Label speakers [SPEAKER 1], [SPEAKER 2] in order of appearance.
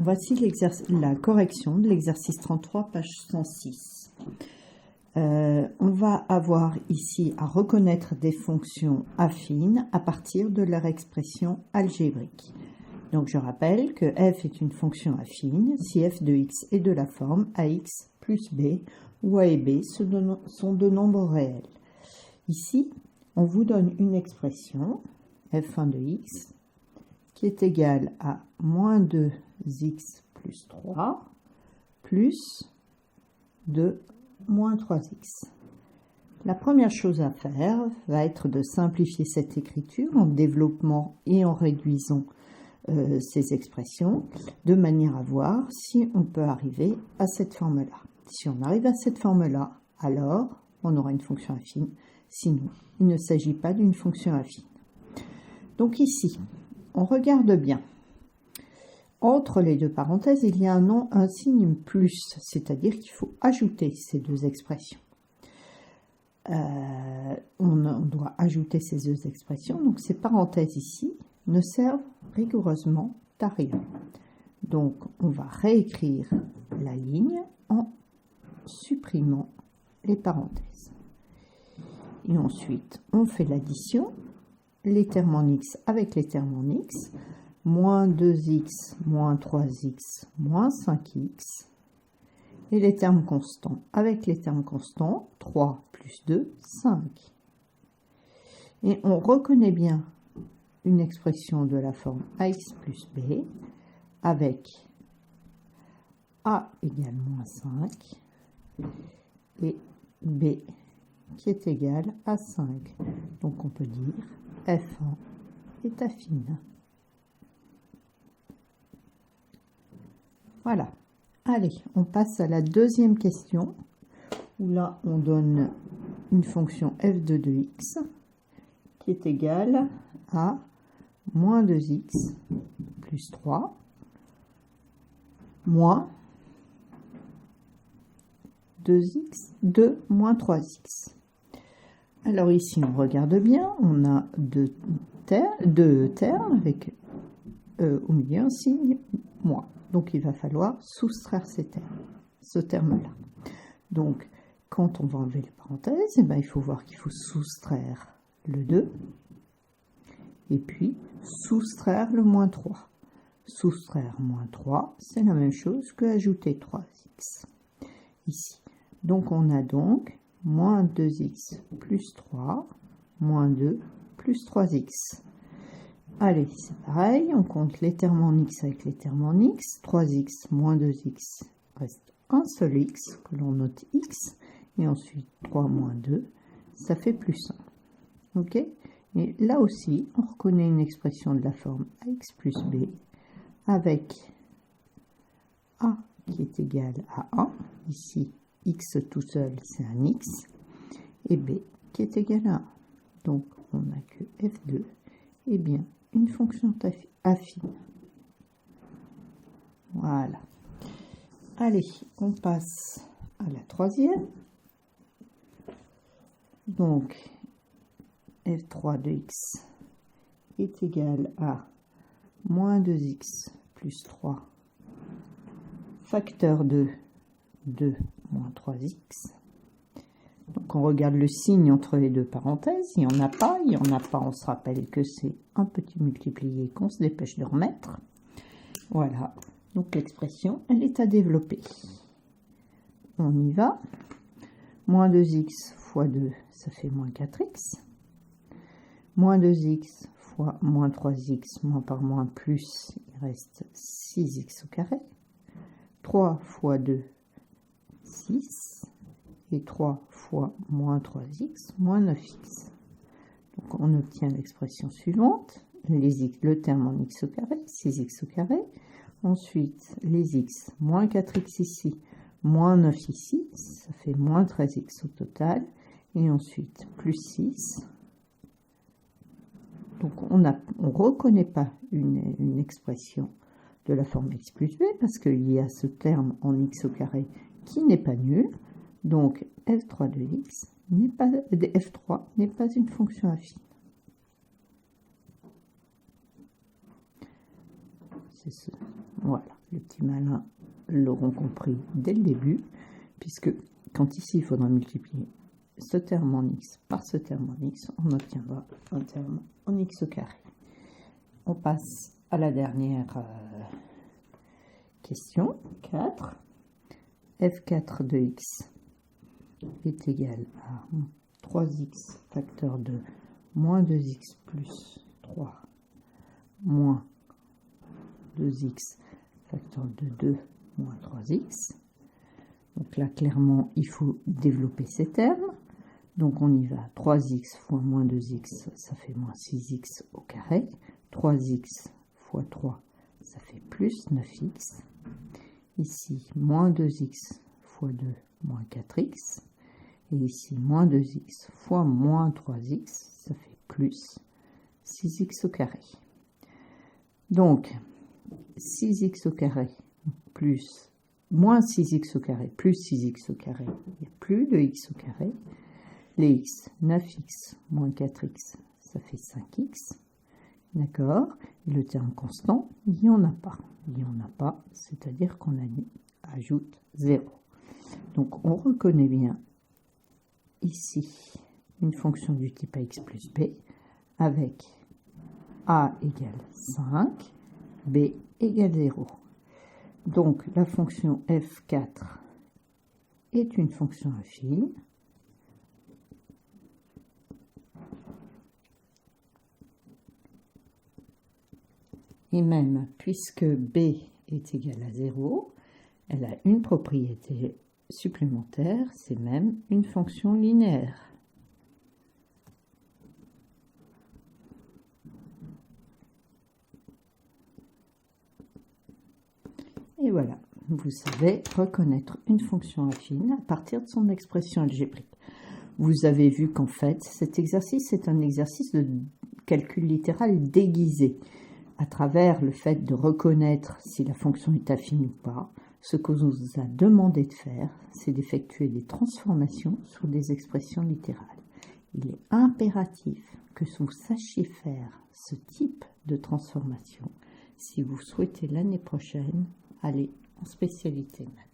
[SPEAKER 1] Voici la correction de l'exercice 33, page 106. On va avoir ici à reconnaître des fonctions affines à partir de leur expression algébrique. Donc je rappelle que f est une fonction affine si f de x est de la forme ax plus b, où a et b sont de nombres réels. Ici, on vous donne une expression, f1 de x, qui est égale à moins 2x plus 3 plus de moins 3x. La première chose à faire va être de simplifier cette écriture en développant et en réduisant ces expressions, de manière à voir si on peut arriver à cette forme-là. Si on arrive à cette forme-là, alors on aura une fonction affine, sinon il ne s'agit pas d'une fonction affine. Donc ici, on regarde bien. Entre les deux parenthèses, il y a un signe plus, c'est-à-dire qu'il faut ajouter ces deux expressions. On doit ajouter ces deux expressions, donc ces parenthèses ici ne servent rigoureusement à rien. Donc on va réécrire la ligne en supprimant les parenthèses. Et ensuite, on fait l'addition, les termes en x avec les termes en x, moins 2x, moins 3x, moins 5x, et les termes constants avec les termes constants, 3 plus 2, 5. Et on reconnaît bien une expression de la forme ax plus b avec a égale moins 5 et b qui est égal à 5. Donc on peut dire f1 est affine. Voilà. Allez, on passe à la deuxième question, où là on donne une fonction f2 de x qui est égale à moins 2x plus 3 moins 2 moins 3x. Alors ici, on regarde bien, on a deux termes avec au milieu un signe moins. Donc il va falloir soustraire ce terme-là. Donc quand on va enlever les parenthèses, il faut voir qu'il faut soustraire le 2 et puis soustraire le moins 3. Soustraire moins 3, c'est la même chose que ajouter 3x ici. Donc on a donc moins 2x plus 3, moins 2 plus 3x. Allez, c'est pareil, on compte les termes en x avec les termes en x. 3x moins 2x reste un seul x, que l'on note x. Et ensuite 3 moins 2, ça fait plus 1. Ok? Et là aussi, on reconnaît une expression de la forme ax plus b avec a qui est égal à 1. Ici, x tout seul, c'est un x. Et b qui est égal à 1. Donc, on n'a que f2 et bien une fonction affine. Voilà. Allez, on passe à la troisième. Donc, f3 de x est égal à moins 2x plus 3 facteur de 2 moins 3x. Donc on regarde le signe entre les deux parenthèses, il n'y en a pas, on se rappelle que c'est un petit multiplié qu'on se dépêche de remettre. Voilà, donc l'expression, elle est à développer. On y va. Moins 2x fois 2, ça fait moins 4x. Moins 2x fois moins 3x, moins par moins plus, il reste 6x au carré. 3 fois 2, 6. Et 3 fois moins 3x, moins 9x. Donc on obtient l'expression suivante. Le terme en x au carré, 6x au carré. Ensuite, les x, moins 4x ici, moins 9 ici, ça fait moins 13x au total. Et ensuite, plus 6. Donc on ne reconnaît pas une expression de la forme x plus b, parce qu'il y a ce terme en x au carré qui n'est pas nul. Donc f3 de x f3 n'est pas une fonction affine. Voilà, les petits malins l'auront compris dès le début, puisque quand ici il faudra multiplier ce terme en x par ce terme en x, on obtiendra un terme en x au carré. On passe à la dernière question, 4. f4 de x est égal à 3x facteur de moins 2x plus 3 moins 2x facteur de 2 moins 3x. Donc là, clairement, il faut développer ces termes. Donc on y va, 3x fois moins 2x, ça fait moins 6x au carré. 3x fois 3, ça fait plus 9x. Ici, moins 2x fois 2, moins 4x. Et ici, moins 2x fois moins 3x, ça fait plus 6x au carré. Donc, 6x au carré plus moins 6x au carré plus 6x au carré, il n'y a plus de x au carré. Les x, 9x moins 4x, ça fait 5x. D'accord? Et le terme constant, il n'y en a pas. Il n'y en a pas, c'est-à-dire qu'on ajoute 0. Donc, on reconnaît bien ici une fonction du type ax plus b avec a égale 5, b égale 0. Donc, la fonction f4 est une fonction affine. Et même, puisque b est égal à 0, elle a une propriété supplémentaire, c'est même une fonction linéaire. Et voilà, vous savez reconnaître une fonction affine à partir de son expression algébrique. Vous avez vu qu'en fait, cet exercice est un exercice de calcul littéral déguisé. À travers le fait de reconnaître si la fonction est affine ou pas, ce qu'on nous a demandé de faire, c'est d'effectuer des transformations sur des expressions littérales. Il est impératif que vous sachiez faire ce type de transformation si vous souhaitez l'année prochaine aller en spécialité maths.